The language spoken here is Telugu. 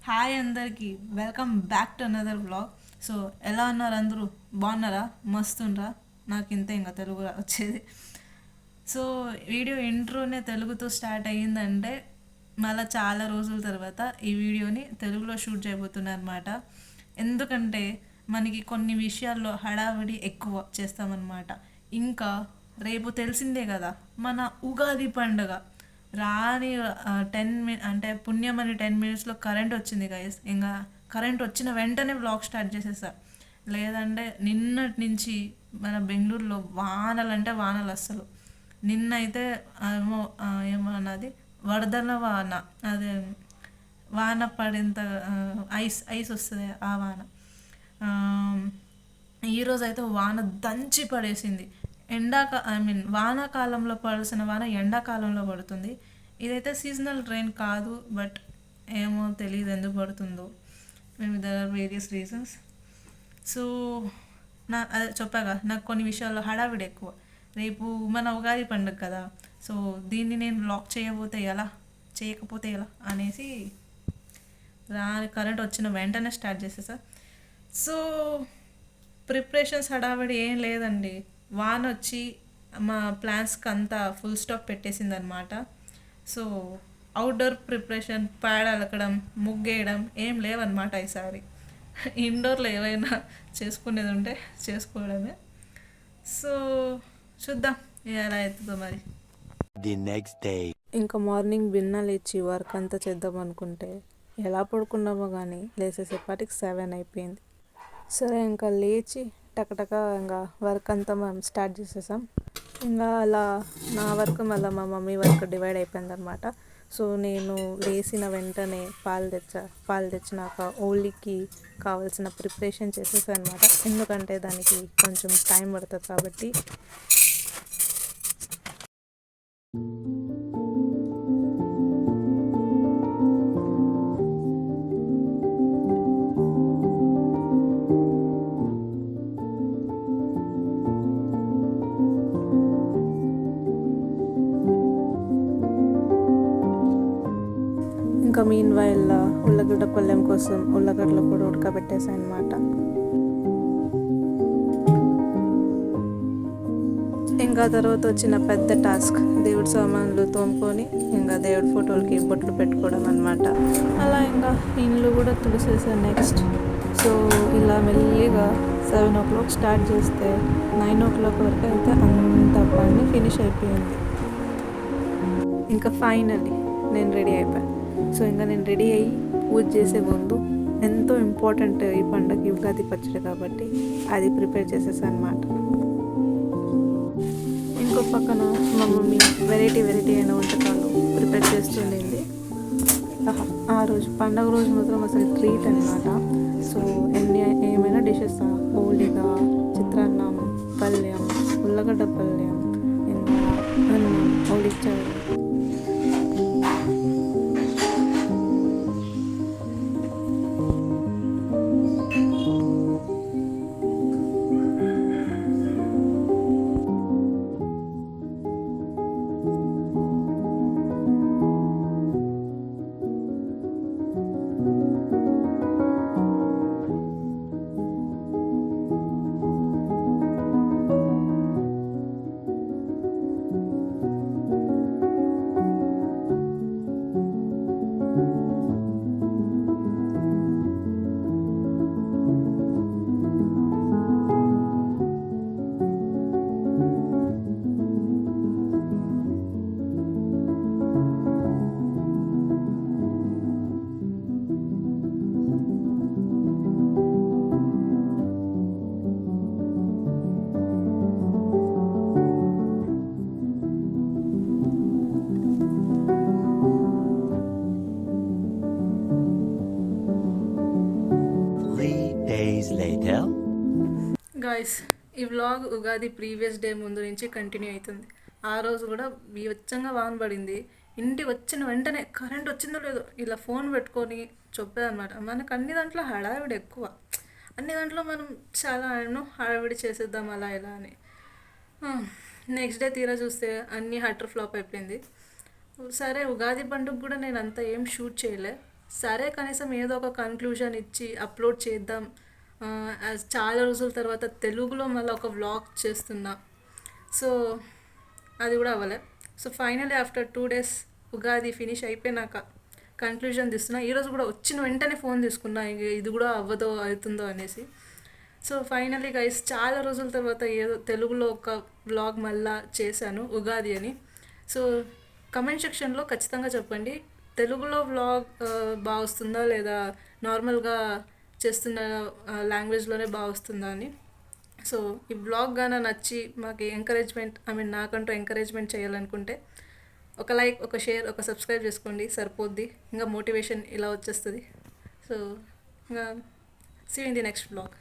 హాయ్ అందరికీ, welcome back to another vlog. So ఎలా ఉన్నారు అందరూ? బాగున్నారా? మస్తుండ్రా? నాకు ఇంతే ఇంకా తెలుగు వచ్చేది. సో వీడియో ఇంట్రోనే తెలుగుతో స్టార్ట్ అయ్యిందంటే మళ్ళీ చాలా రోజుల తర్వాత ఈ వీడియోని తెలుగులో షూట్ చేయబోతున్నారు అనమాట. ఎందుకంటే మనకి కొన్ని విషయాల్లో హడావిడి ఎక్కువ చేస్తామన్నమాట. ఇంకా రేపు తెలిసిందే కదా మన ఉగాది పండుగ. రాని 10 అంటే పుణ్యం అని 10 మినిట్స్లో కరెంట్ వచ్చింది గైస్. ఇంకా కరెంట్ వచ్చిన వెంటనే వ్లాగ్ స్టార్ట్ చేసేసా. లేదంటే నిన్నటి నుంచి మన బెంగళూరులో వానలు అంటే వానలు అస్సలు. నిన్నైతే ఏమో ఏమన్నది వరదల వాన, అదే వాన పడేంత ఐస్ ఐస్ వస్తుంది ఆ వాన. ఆ, ఈరోజు అయితే వాన దంచి పడేసింది. వానాకాలంలో పడాల్సిన వాన ఎండాకాలంలో పడుతుంది. ఇదైతే సీజనల్ ట్రైన్ కాదు, బట్ ఏమో తెలియదు ఎందుకు పడుతుందో. Maybe there are various reasons. So అదే చెప్పాగా, నాకు కొన్ని విషయాల్లో హడావిడి ఎక్కువ. రేపు మన ఉగాది పండుగ కదా, సో దీన్ని నేను లాక్ చేయకపోతే ఎలా అనేసి కరెంట్ వచ్చిన వెంటనే స్టార్ట్ చేసేసా. సో ప్రిపరేషన్స్ హడావిడి ఏం లేదండి. వాన్ వచ్చి మా ప్లాన్స్కి అంతా ఫుల్ స్టాప్ పెట్టేసింది అనమాట. సో అవుట్డోర్ ప్రిపరేషన్, ప్యాడ్ అలకడం, ముగ్గేయడం ఏం లేవన్నమాట ఈసారి. ఇండోర్లో ఏవైనా చేసుకునేది ఉంటే చేసుకోవడమే. సో చూద్దాం ఎలా అవుతుందో మరి. The next day. ఇంకా మార్నింగ్ భిన్న లేచి వర్క్ అంతా చేద్దాం అనుకుంటే ఎలా పడుకున్నామో కానీ లేచేసేపాటికి 7 అయిపోయింది. సరే ఇంకా లేచి టకటక ఇంకా వర్క్ అంతా మనం స్టార్ట్ చేసేసాం. ఇంకా అలా నా వర్క్ మళ్ళీ మా మమ్మీ వర్క్ డివైడ్ అయిపోయింది అనమాట. సో నేను లేచిన వెంటనే పాలు తెచ్చినాక ఓలికి కావాల్సిన ప్రిపరేషన్ చేసేసాను అనమాట. ఎందుకంటే దానికి కొంచెం టైం పడుతుంది కాబట్టి. ఇంకా మీన్ వైల్ ఉల్లగడ్డ పళ్ళెం కోసం ఉల్లగడ్డలు కూడా ఉడకబెట్టేసాను అనమాట. ఇంకా తర్వాత వచ్చిన పెద్ద టాస్క్ దేవుడి సామాన్లు తోముకొని ఇంకా దేవుడి ఫోటోలకి బొట్లు పెట్టుకోవడం అనమాట. అలా ఇంకా ఇండ్లు కూడా తుడిసేసాను నెక్స్ట్. సో ఇలా మెల్లిగా 7 o'clock స్టార్ట్ చేస్తే 9 o'clock వరకు అయితే అంత పని ఫినిష్ అయిపోయింది. ఇంకా ఫైనల్లీ నేను రెడీ అయిపోయాను. సో ఇంకా నేను రెడీ అయ్యి పూజ చేసే ముందు ఎంతో ఇంపార్టెంట్ ఈ పండుగ ఉగాది పచ్చడి కాబట్టి అది ప్రిపేర్ చేసేసాను అనమాట. ఇంకో పక్కన మా మమ్మీ వెరైటీ అయిన వంటకాలు ప్రిపేర్ చేస్తుండింది. ఆ రోజు పండగ రోజు మాత్రం అసలు ట్రీట్ అనమాట. సో ఏమైనా డిషెస్, హోళిగా, చిత్రాన్నం, పళ్ళెం, ఉల్లగడ్డ పళ్ళెం, ఇంకా అన్నం, హోళిచ్చారు. గాయస్, ఈ వ్లాగ్ ఉగాది ప్రీవియస్ డే ముందు నుంచి కంటిన్యూ అవుతుంది. ఆ రోజు కూడా బీభత్సంగా వాన పడింది. ఇంటికి వచ్చిన వెంటనే కరెంట్ వచ్చిందో లేదో ఇలా ఫోన్ పెట్టుకొని చెప్పేదన్నమాట. మనకు అన్ని దాంట్లో హడావిడి ఎక్కువ. అన్ని దాంట్లో మనం చాలా హడావిడి చేసేద్దాం అలా ఇలా అని. నెక్స్ట్ డే తీరా చూస్తే అన్నీ హటర్ ఫ్లాప్ అయిపోయింది. సరే ఉగాది పండుగ కూడా నేను అంతా ఏం షూట్ చేయలే. సరే కనీసం ఏదో ఒక కన్క్లూజన్ ఇచ్చి అప్లోడ్ చేద్దాం, చాలా రోజుల తర్వాత తెలుగులో మళ్ళీ ఒక వ్లాగ్ చేస్తున్నా. సో అది కూడా అవ్వలే. So finally after 2 days Ugadi finish అయిపోయినాక కన్క్లూజన్ తీస్తున్నా. ఈరోజు కూడా వచ్చిన వెంటనే ఫోన్ తీసుకున్నా, ఇది కూడా అవ్వదో అవుతుందో అనేసి. సో ఫైనలీ గైస్ చాలా రోజుల తర్వాత ఏదో తెలుగులో ఒక వ్లాగ్ మళ్ళా చేశాను ఉగాది అని. సో కమెంట్ సెక్షన్లో ఖచ్చితంగా చెప్పండి, తెలుగులో వ్లాగ్ బాగా వస్తుందా లేదా నార్మల్గా చేస్తున్న లాంగ్వేజ్లోనే బాగా వస్తుందా అని. సో ఈ బ్లాగ్ గాన నచ్చి మాకు ఎంకరేజ్మెంట్, నాకంటూ ఎంకరేజ్మెంట్ చేయాలనుకుంటే ఒక లైక్, ఒక షేర్, ఒక సబ్స్క్రైబ్ చేసుకోండి, సరిపోద్ది. ఇంకా మోటివేషన్ ఇలా వచ్చేస్తుంది. సో ఇంకా see you in the next blog.